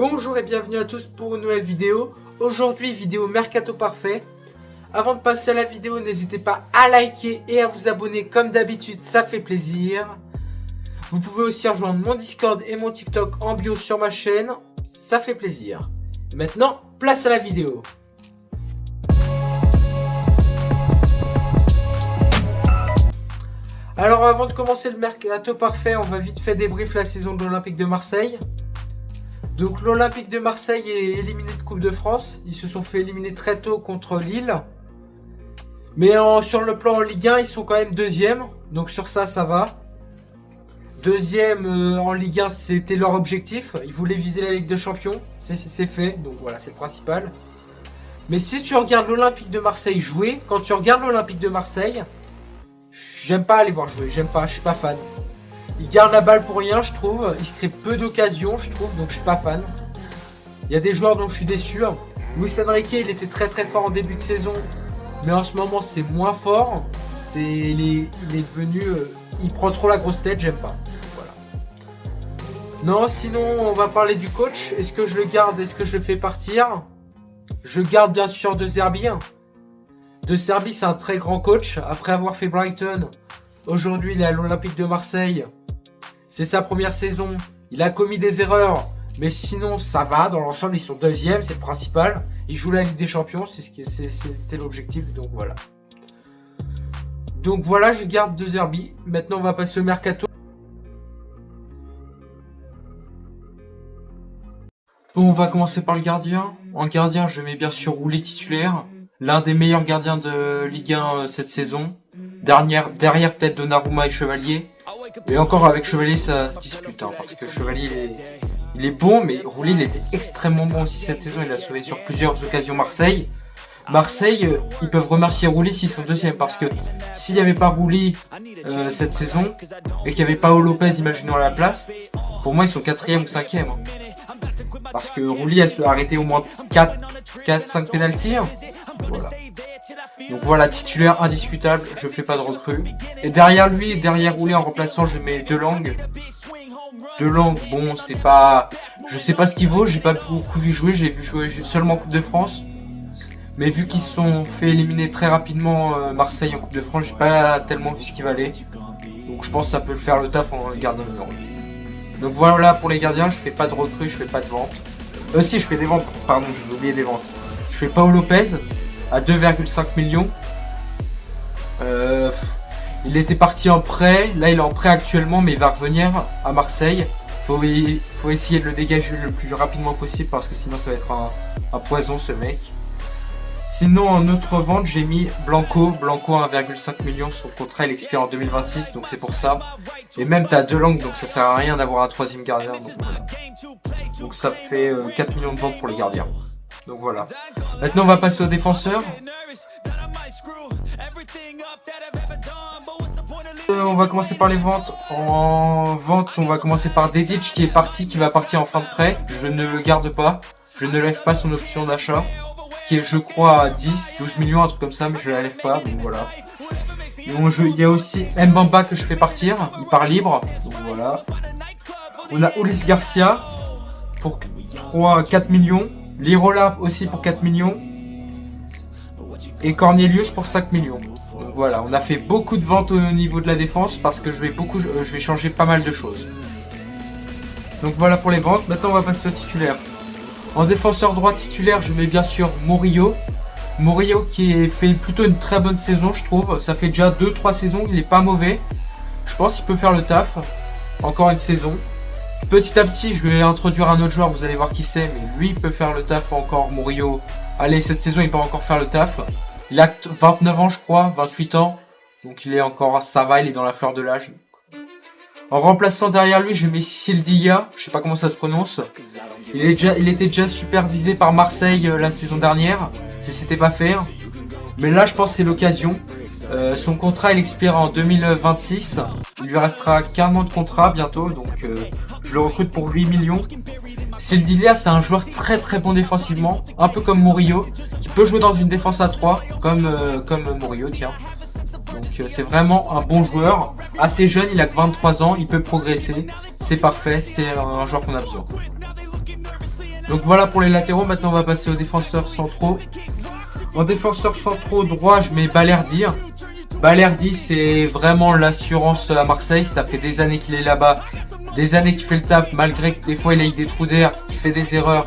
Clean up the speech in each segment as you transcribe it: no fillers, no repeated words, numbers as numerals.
Bonjour et bienvenue à tous pour une nouvelle vidéo. Aujourd'hui, vidéo Mercato Parfait. Avant de passer à la vidéo, n'hésitez pas à liker et à vous abonner comme d'habitude, ça fait plaisir. Vous pouvez aussi rejoindre mon Discord et mon TikTok en bio sur ma chaîne, ça fait plaisir. Maintenant, place à la vidéo. Alors avant de commencer le Mercato Parfait, on va vite fait débrief la saison de l'Olympique de Marseille. Donc l'Olympique de Marseille est éliminé de Coupe de France. Ils se sont fait éliminer très tôt contre Lille. Mais sur le plan en Ligue 1, ils sont quand même deuxième. Donc sur ça, ça va. Deuxième en Ligue 1, c'était leur objectif. Ils voulaient viser la Ligue des Champions. C'est fait, donc voilà, c'est le principal. Mais si tu regardes l'Olympique de Marseille jouer, quand tu regardes l'Olympique de Marseille, j'aime pas aller voir jouer, j'aime pas, je suis pas fan. Il garde la balle pour rien, je trouve. Il se crée peu d'occasions, je trouve, donc je suis pas fan. Il y a des joueurs dont je suis déçu. Luis Enrique, il était très très fort en début de saison, mais en ce moment c'est moins fort. Il est devenu, il prend trop la grosse tête, j'aime pas. Voilà. Non, sinon on va parler du coach. Est-ce que je le garde, est-ce que je le fais partir? Je garde bien sûr De Zerbi. De Zerbi, c'est un très grand coach. Après avoir fait Brighton, aujourd'hui il est à l'Olympique de Marseille. C'est sa première saison. Il a commis des erreurs, mais sinon ça va. Dans l'ensemble, ils sont deuxième, c'est le principal. Ils jouent la Ligue des Champions, c'était l'objectif. Donc voilà. Donc voilà, je garde De Zerbi. Maintenant, on va passer au mercato. Bon, on va commencer par le gardien. En gardien, je mets bien sûr Roulet titulaire. L'un des meilleurs gardiens de Ligue 1 cette saison. Derrière peut-être Donnarumma et Chevalier. Et encore avec Chevalier ça se dispute, parce que Chevalier il est bon, mais Roulet il était extrêmement bon aussi cette saison. Il a sauvé sur plusieurs occasions Marseille. Ils peuvent remercier Roulet s'ils sont deuxième, parce que s'il n'y avait pas Roulet cette saison et qu'il n'y avait pas Paolo Lopez, imaginons à la place, pour moi ils sont quatrième ou cinquième. Parce que Roulet a arrêté au moins 4-5 pénaltys. Voilà. Donc voilà, titulaire indiscutable, je fais pas de recrue. Et derrière lui, derrière Roulet en remplaçant, je mets Delangue. Delangue, bon, c'est pas... Je sais pas ce qu'il vaut, j'ai pas beaucoup vu jouer, j'ai vu jouer seulement en Coupe de France. Mais vu qu'ils se sont fait éliminer très rapidement Marseille en Coupe de France, j'ai pas tellement vu ce qu'il valait. Donc je pense que ça peut faire le taf en gardant le Delangue. Donc voilà pour les gardiens, je fais pas de recrue, je fais pas de vente. Si, je fais des ventes, pardon, j'ai oublié des ventes. Je fais Paolo Lopez à 2,5 millions. Il était parti en prêt, là il est en prêt actuellement, mais il va revenir à Marseille. Faut essayer de le dégager le plus rapidement possible, parce que sinon ça va être un poison ce mec. Sinon en autre vente, j'ai mis Blanco à 1,5 million. Son contrat il expire en 2026, donc c'est pour ça. Et même t'as Delangue, donc ça sert à rien d'avoir un troisième gardien. Donc, voilà. Donc ça fait 4 millions de ventes pour les gardiens. Donc voilà. Maintenant on va passer aux défenseurs. On va commencer par les ventes. En vente, on va commencer par Dedic qui va partir en fin de prêt. Je ne le garde pas. Je ne lève pas son option d'achat, qui est je crois à 12 millions, un truc comme ça, mais je la lève pas. Donc voilà. Il y a aussi Mbamba que je fais partir. Il part libre. Donc voilà. On a Ulis Garcia pour 4 millions. Lirola aussi pour 4 millions. Et Cornelius pour 5 millions. Donc voilà, on a fait beaucoup de ventes au niveau de la défense, parce que je vais changer pas mal de choses. Donc voilà pour les ventes. Maintenant on va passer au titulaire. En défenseur droit titulaire, je mets bien sûr Murillo. Murillo qui fait plutôt une très bonne saison, je trouve. Ça fait déjà 2-3 saisons, il est pas mauvais. Je pense qu'il peut faire le taf. Encore une saison. Petit à petit, je vais introduire un autre joueur, vous allez voir qui c'est, mais lui, il peut faire le taf encore, Murillo. Allez, cette saison, il peut encore faire le taf. Il a 29 ans, je crois, 28 ans. Donc il est encore, ça va, il est dans la fleur de l'âge. En remplaçant derrière lui, je mets Sildia, je sais pas comment ça se prononce. Il était déjà supervisé par Marseille la saison dernière, si c'était pas fait. Mais là, je pense que c'est l'occasion. Son contrat il expire en 2026. Il lui restera qu'un an de contrat bientôt, donc je le recrute pour 8 millions. Sildilia, c'est un joueur très très bon défensivement, un peu comme Murillo, qui peut jouer dans une défense à 3, comme Murillo, tiens. Donc c'est vraiment un bon joueur, assez jeune, il a que 23 ans, il peut progresser, c'est parfait, c'est un joueur qu'on a besoin. Donc voilà pour les latéraux. Maintenant on va passer aux défenseurs centraux. En défenseur centraux droit, je mets Balerdi. Balerdi, c'est vraiment l'assurance à Marseille. Ça fait des années qu'il est là-bas, des années qu'il fait le taf, malgré que des fois il a eu des trous d'air, il fait des erreurs.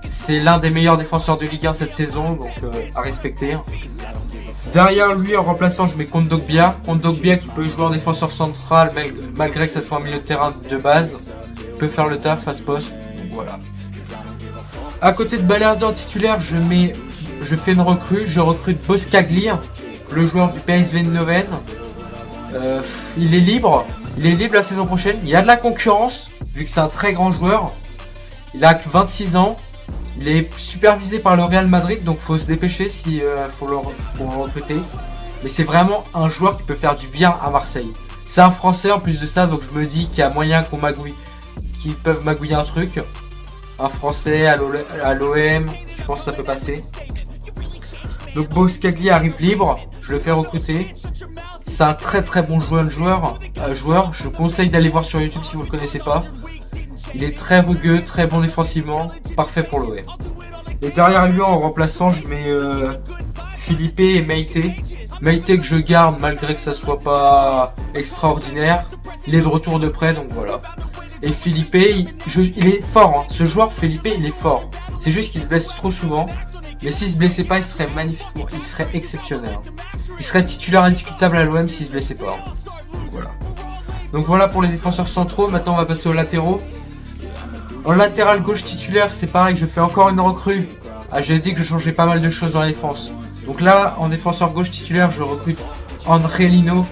C'est l'un des meilleurs défenseurs de Ligue 1 cette saison, donc à respecter. Derrière lui, en remplaçant, je mets Kondogbia. Kondogbia qui peut jouer en défenseur central, malgré que ça soit un milieu de terrain de base. Il peut faire le taf à ce poste, donc voilà. À côté de Balerdi en titulaire, je fais une recrue. Je recrute Boskagli, le joueur du PSV Eindhoven. Il est libre. Il est libre la saison prochaine. Il y a de la concurrence, vu que c'est un très grand joueur. Il a que 26 ans. Il est supervisé par le Real Madrid, donc faut se dépêcher si faut le recruter. Mais c'est vraiment un joueur qui peut faire du bien à Marseille. C'est un Français en plus de ça, donc je me dis qu'il y a moyen qu'ils peuvent magouiller un truc. Un Français à l'OM, je pense que ça peut passer. Donc Boskagli arrive libre, je le fais recruter. C'est un très très bon joueur. Je vous conseille d'aller voir sur YouTube si vous ne le connaissez pas. Il est très rugueux, très bon défensivement, parfait pour l'OM. Et derrière lui en remplaçant, je mets Philippe et Meïté. Meïté que je garde malgré que ça soit pas extraordinaire. Il est de retour de près, donc voilà. Et Philippe, il est fort. Hein. Ce joueur Philippe, il est fort. C'est juste qu'il se blesse trop souvent. Mais s'il se blessait pas, il serait magnifique. Il serait exceptionnel. Il serait titulaire indiscutable à l'OM s'il se blessait pas. Donc voilà pour les défenseurs centraux. Maintenant on va passer aux latéraux. En latéral gauche titulaire, c'est pareil, je fais encore une recrue. J'ai dit que je changeais pas mal de choses dans la défense. Donc là, en défenseur gauche titulaire, je recrute André Lino,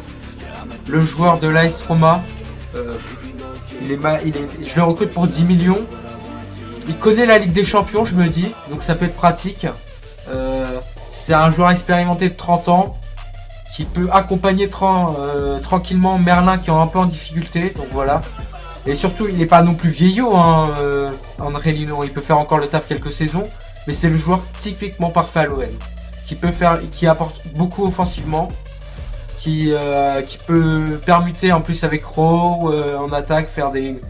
le joueur de l'AS Roma. Je le recrute pour 10 millions. Il connaît la Ligue des Champions, je me dis, donc ça peut être pratique. C'est un joueur expérimenté de 30 ans qui peut accompagner tranquillement Merlin qui est un peu en difficulté, donc voilà. Et surtout, il n'est pas non plus vieillot, hein, André Lino. Il peut faire encore le taf quelques saisons, mais c'est le joueur typiquement parfait à l'OM, qui apporte beaucoup offensivement, qui peut permuter en plus avec Rowe en attaque, faire des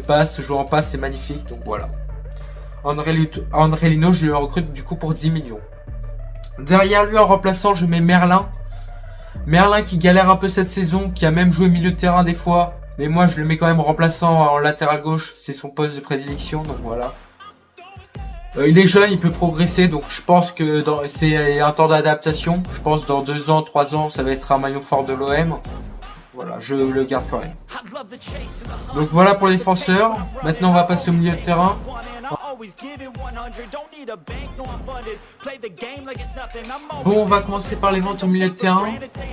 passes, jouer en passe, c'est magnifique. Donc voilà. André Lino, je le recrute du coup pour 10 millions. Derrière lui, en remplaçant, je mets Merlin. Merlin qui galère un peu cette saison, qui a même joué milieu de terrain des fois. Mais moi je le mets quand même remplaçant en latéral gauche, c'est son poste de prédilection, donc voilà. Il est jeune, il peut progresser, donc je pense que c'est un temps d'adaptation. Je pense que dans 2 ans, 3 ans, ça va être un maillon fort de l'OM. Voilà, je le garde quand même. Donc voilà pour les défenseurs. Maintenant on va passer au milieu de terrain. Bon, on va commencer par les ventes au milieu de terrain.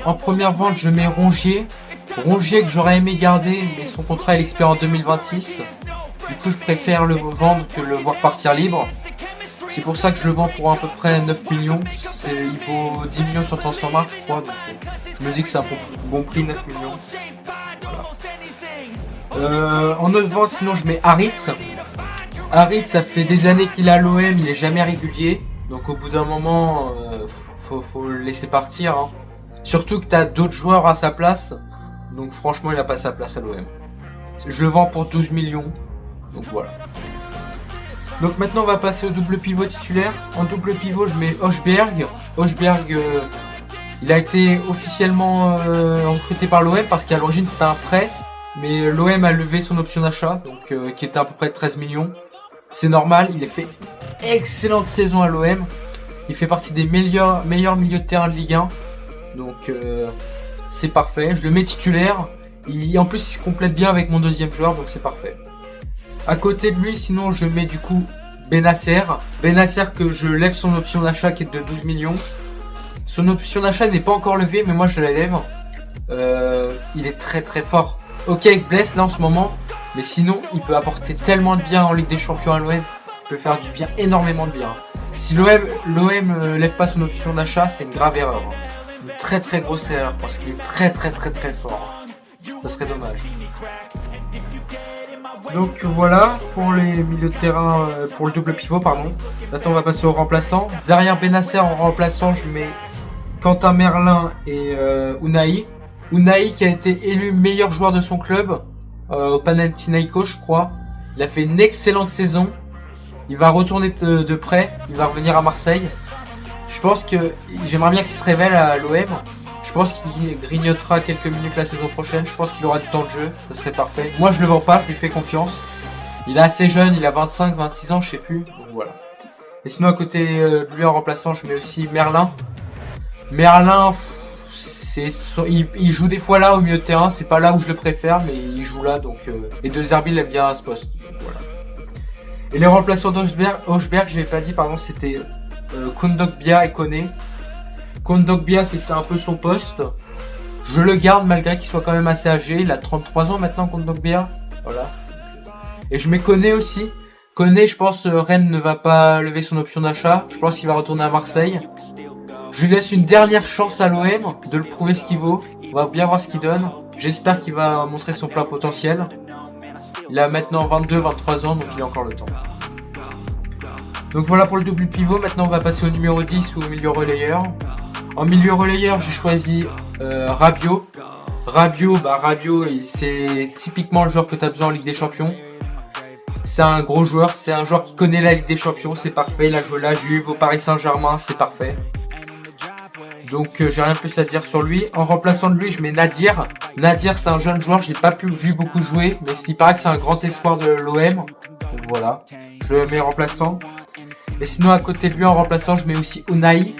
En première vente, je mets Rongier. Rongier que j'aurais aimé garder, mais son contrat il expire en 2026. Du coup, je préfère le vendre que le voir partir libre. C'est pour ça que je le vends pour à peu près 9 millions. Il vaut 10 millions sur Transfermarkt, je crois. Donc, je me dis que c'est un bon prix, 9 millions. Voilà. En autre vente, sinon, je mets Harit. Harit, ça fait des années qu'il est à l'OM, il est jamais régulier. Donc au bout d'un moment, faut le laisser partir. Hein. Surtout que tu as d'autres joueurs à sa place. Donc franchement, il a pas sa place à l'OM. Je le vends pour 12 millions. Donc voilà. Donc maintenant, on va passer au double pivot titulaire. En double pivot, je mets Højbjerg. Højbjerg, il a été officiellement recruté par l'OM parce qu'à l'origine, c'était un prêt. Mais l'OM a levé son option d'achat, donc qui était à peu près de 13 millions. C'est normal, il a fait excellente saison à l'OM. Il fait partie des meilleurs milieux de terrain de Ligue 1. Donc c'est parfait. Je le mets titulaire. En plus, il se complète bien avec mon deuxième joueur, donc c'est parfait. À côté de lui, sinon, je mets du coup Bennacer. Bennacer que je lève son option d'achat qui est de 12 millions. Son option d'achat n'est pas encore levée, mais moi je la lève. Il est très très fort. Ok, il se blesse là en ce moment. Mais sinon, il peut apporter tellement de bien en Ligue des Champions à l'OM. Il peut faire du bien, énormément de bien. Si l'OM lève pas son option d'achat, c'est une grave erreur. Une très très grosse erreur parce qu'il est très très très très fort. Ça serait dommage. Donc voilà pour les milieux de terrain, pour le double pivot, pardon. Maintenant on va passer aux remplaçants. Derrière Bennacer en remplaçant, je mets Quentin Merlin et Unai. Unai qui a été élu meilleur joueur de son club au Panathinaikos, je crois. Il a fait une excellente saison. Il va retourner de prêt, il va revenir à Marseille. Je pense que j'aimerais bien qu'il se révèle à l'OM. Je pense qu'il grignotera quelques minutes la saison prochaine. Je pense qu'il aura du temps de jeu, ça serait parfait. Moi je le vends pas, je lui fais confiance. Il est assez jeune, il a 25, 26 ans, je sais plus. Donc voilà. Et sinon à côté de lui en remplaçant, je mets aussi Merlin. Merlin, il joue des fois là au milieu de terrain, c'est pas là où je le préfère, mais il joue là, donc et De Zerbi aime bien à ce poste. Donc, voilà. Et les remplaçants d'Hochberg, je l'ai pas dit, pardon, c'était Kondogbia et Koné. Kondogbia, c'est un peu son poste. Je le garde malgré qu'il soit quand même assez âgé. Il a 33 ans maintenant, Kondogbia. Voilà. Et je mets Koné aussi. Koné, je pense Rennes ne va pas lever son option d'achat. Je pense qu'il va retourner à Marseille. Je lui laisse une dernière chance à l'OM de le prouver ce qu'il vaut. On va bien voir ce qu'il donne. J'espère qu'il va montrer son plein potentiel. Il a maintenant 22-23 ans, donc il a encore le temps. Donc voilà pour le double pivot. Maintenant, on va passer au numéro 10 ou au milieu relayeur. En milieu relayeur, j'ai choisi Rabiot. Rabiot, c'est typiquement le joueur que tu as besoin en Ligue des Champions. C'est un gros joueur, c'est un joueur qui connaît la Ligue des Champions, c'est parfait. Il a joué la Juve, au Paris Saint-Germain, c'est parfait. Donc j'ai rien de plus à dire sur lui. En remplaçant de lui, je mets Nadir. Nadir, c'est un jeune joueur, j'ai pas vu beaucoup jouer, mais il paraît que c'est un grand espoir de l'OM. Donc voilà, je le mets remplaçant. Et sinon à côté de lui en remplaçant, je mets aussi Unai.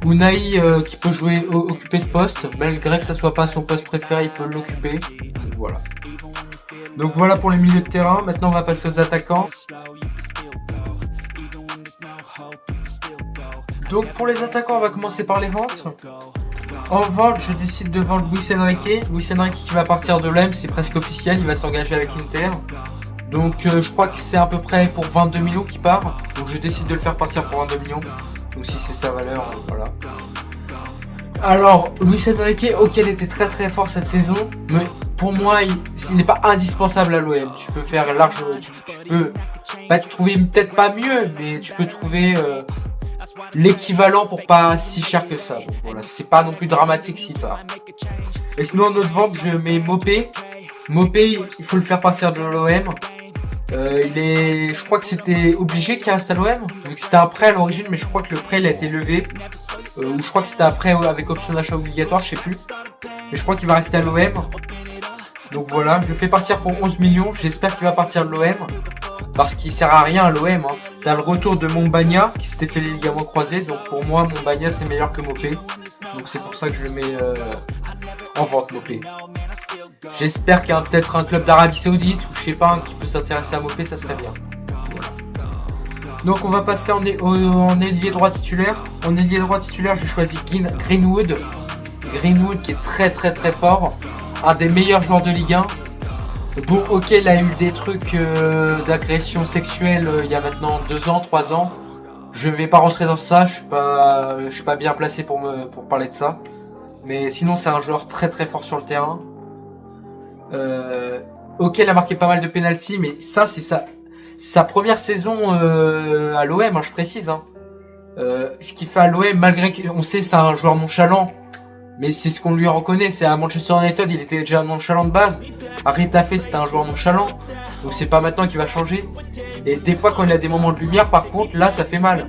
Unai qui peut occuper ce poste, malgré que ça soit pas son poste préféré, il peut l'occuper. Donc voilà. Donc voilà pour les milieux de terrain. Maintenant on va passer aux attaquants. Donc pour les attaquants, on va commencer par les ventes. En vente, je décide de vendre Luis Enrique. Luis Enrique qui va partir de l'OM, c'est presque officiel, il va s'engager avec l'Inter. Donc je crois que c'est à peu près pour 22 millions qu'il part. Donc je décide de le faire partir pour 22 millions. Donc si c'est sa valeur, voilà. Alors, Luis Enrique, ok, il était très très fort cette saison, mais pour moi, il n'est pas indispensable à l'OM. Tu peux faire large, tu peux pas trouver peut-être pas mieux, mais tu peux trouver l'équivalent pour pas si cher que ça. Donc voilà, c'est pas non plus dramatique s'il part. Et sinon, en autre vente, je mets Mopé. Mopé, il faut le faire partir de l'OM. Je crois que c'était obligé qu'il reste à l'OM, vu que c'était un prêt à l'origine, mais je crois que le prêt il a été levé. Ou je crois que c'était un prêt avec option d'achat obligatoire, je sais plus. Mais je crois qu'il va rester à l'OM. Donc voilà, je le fais partir pour 11 millions. J'espère qu'il va partir de l'OM. Parce qu'il sert à rien à l'OM. Hein. T'as le retour de Mombagna qui s'était fait les ligaments croisés. Donc pour moi, Mombagna c'est meilleur que Mopé. Donc c'est pour ça que je le mets en vente, Mopé. J'espère qu'il y a peut-être un club d'Arabie Saoudite ou je sais pas qui peut s'intéresser à Mopé, ça serait bien. Voilà. Donc on va passer en ailier droit titulaire. En ailier droit titulaire, j'ai choisi Greenwood. Greenwood qui est très très très fort. Un des meilleurs joueurs de Ligue 1. Bon, ok, il a eu des trucs d'agression sexuelle il y a maintenant 2 ans, 3 ans. Je ne vais pas rentrer dans ça, je suis pas bien placé pour parler de ça. Mais sinon, c'est un joueur très très fort sur le terrain. Ok, il a marqué pas mal de pénaltys, mais ça, c'est sa première saison à l'OM, hein, je précise. Hein. Ce qu'il fait à l'OM, malgré qu'on sait c'est un joueur nonchalant, mais c'est ce qu'on lui reconnaît. C'est à Manchester United, il était déjà nonchalant de base. À Retafe, c'était un joueur nonchalant. Donc c'est pas maintenant qu'il va changer. Et des fois, quand il a des moments de lumière, par contre, là, ça fait mal.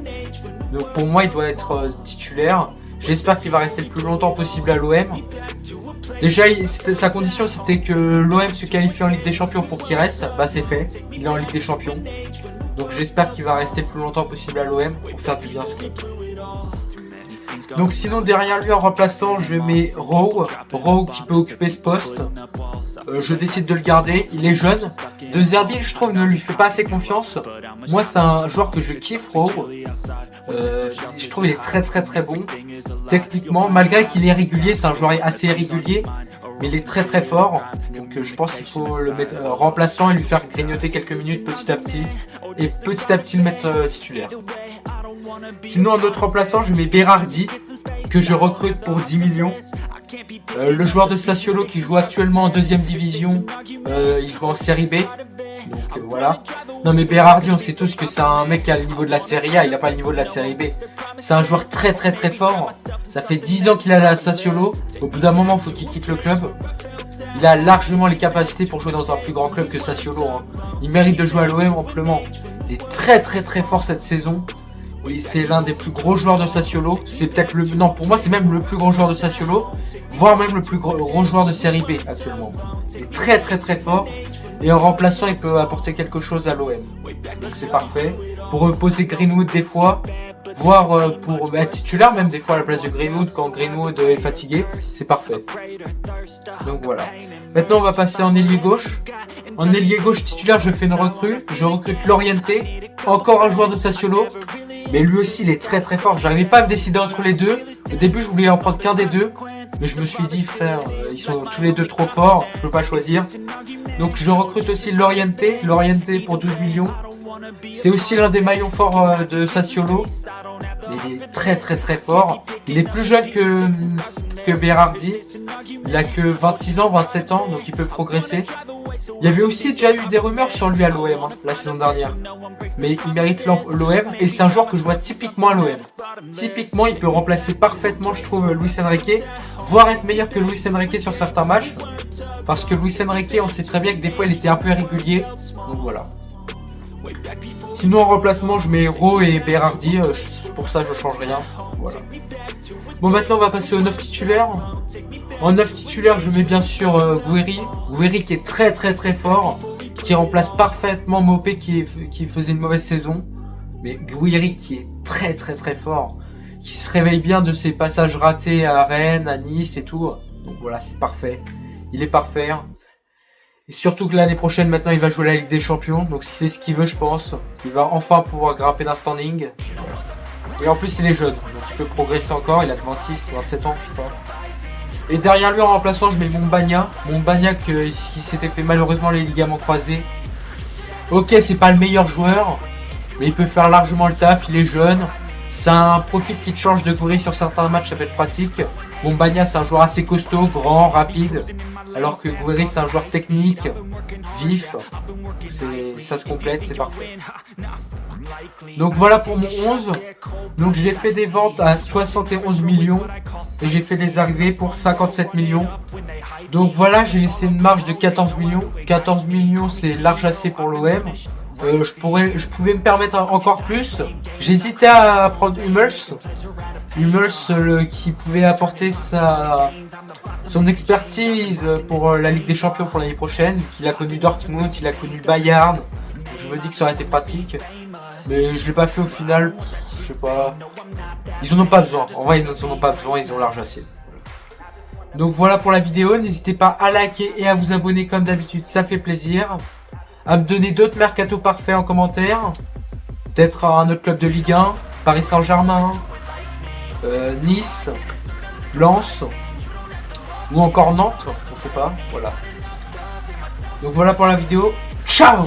Donc pour moi, il doit être titulaire. J'espère qu'il va rester le plus longtemps possible à l'OM. Déjà, sa condition, c'était que l'OM se qualifie en Ligue des Champions pour qu'il reste. Bah, c'est fait. Il est en Ligue des Champions. Donc j'espère qu'il va rester le plus longtemps possible à l'OM pour faire du bien à ce club. Donc sinon, derrière lui, en remplaçant, je mets Rowe. Rowe qui peut occuper ce poste. Je décide de le garder. Il est jeune. De Zerbi, je trouve, ne lui fait pas assez confiance. Moi, c'est un joueur que je kiffe, Rowe. Je trouve qu'il est très très très bon. Techniquement, malgré qu'il est régulier, c'est un joueur assez irrégulier. Mais il est très très fort. Donc je pense qu'il faut le mettre remplaçant et lui faire grignoter quelques minutes petit à petit. Et petit à petit le mettre titulaire. Sinon, en autre remplaçant, je mets Berardi, que je recrute pour 10 millions. Le joueur de Sassuolo qui joue actuellement en 2ème division, il joue en série B. Donc voilà. Non mais Berardi, on sait tous que c'est un mec qui a le niveau de la série A, il n'a pas le niveau de la série B. C'est un joueur très très très fort. Ça fait 10 ans qu'il est à la Sassuolo. Au bout d'un moment, il faut qu'il quitte le club. Il a largement les capacités pour jouer dans un plus grand club que Sassuolo. Hein. Il mérite de jouer à l'OM amplement. Il est très fort cette saison. Oui, c'est l'un des plus gros joueurs de Sassuolo. C'est peut-être le... Non, pour moi, c'est même le plus gros joueur de Sassuolo. Voire même le plus gros joueur de Série B actuellement. Il est très fort. Et en remplaçant, il peut apporter quelque chose à l'OM. Donc c'est parfait. Pour reposer Greenwood des fois. Voire pour être titulaire même des fois à la place de Greenwood quand Greenwood est fatigué. C'est parfait. Donc voilà. Maintenant, on va passer en ailier gauche. En ailier gauche titulaire, je fais une recrue. Je recrute Loriente. Encore un joueur de Sassuolo. Mais lui aussi, il est très fort. J'arrivais pas à me décider entre les deux. Au début, je voulais en prendre qu'un des deux. Mais je me suis dit, frère, ils sont tous les deux trop forts. Je peux pas choisir. Donc, je recrute aussi Loriente. Loriente pour 12 millions. C'est aussi l'un des maillons forts de Sassuolo. Il est très fort. Il est plus jeune que Berardi. Il a que 26 ans, 27 ans. Donc, il peut progresser. Il y avait aussi déjà eu des rumeurs sur lui à l'OM hein, la saison dernière. Mais il mérite l'OM et c'est un joueur que je vois typiquement à l'OM. Typiquement, il peut remplacer parfaitement, je trouve, Luis Enrique, voire être meilleur que Luis Enrique sur certains matchs. Parce que Luis Enrique, on sait très bien que des fois, il était un peu irrégulier. Donc voilà. Sinon, en remplacement, je mets Ro et Berardi. Pour ça, je change rien. Voilà. Bon, maintenant, on va passer au 9 titulaire. En 9 titulaire, je mets bien sûr Gouiri. Gouiri qui est très fort. Qui remplace parfaitement Mopé qui faisait une mauvaise saison. Mais Gouiri qui est très fort. Qui se réveille bien de ses passages ratés à Rennes, à Nice et tout. Donc voilà, c'est parfait. Il est parfait. Et surtout que l'année prochaine, maintenant, il va jouer la Ligue des Champions. Donc si c'est ce qu'il veut, je pense, il va enfin pouvoir grimper d'un standing. Et en plus, il est jeune. Donc il peut progresser encore. Il a 26, 27 ans, je sais pas. Et derrière lui, en remplaçant, je mets Mombagna. Mombagna qui s'était fait malheureusement les ligaments croisés. Ok, c'est pas le meilleur joueur. Mais il peut faire largement le taf. Il est jeune. C'est un profil qui te change de Gouiri sur certains matchs, ça peut être pratique. Mombagna, c'est un joueur assez costaud, grand, rapide. Alors que Gouiri, c'est un joueur technique, vif. Ça se complète, c'est parfait. Donc voilà pour mon 11. Donc j'ai fait des ventes à 71 millions. Et j'ai fait des arrivées pour 57 millions. Donc voilà, j'ai laissé une marge de 14 millions. 14 millions, c'est large assez pour l'OM. Je pouvais me permettre encore plus. J'hésitais à prendre Hummels. Hummels qui pouvait apporter son expertise pour la Ligue des Champions pour l'année prochaine. Il a connu Dortmund, il a connu Bayern. Je me dis que ça aurait été pratique. Mais je l'ai pas fait au final. Je sais pas. Ils en ont pas besoin. En vrai, ils n'en ont pas besoin. Ils ont large assez. Donc voilà pour la vidéo. N'hésitez pas à liker et à vous abonner comme d'habitude. Ça fait plaisir. À me donner d'autres mercato parfaits en commentaire. Peut-être un autre club de Ligue 1. Paris Saint-Germain. Nice. Lens. Ou encore Nantes. On sait pas. Voilà. Donc voilà pour la vidéo. Ciao!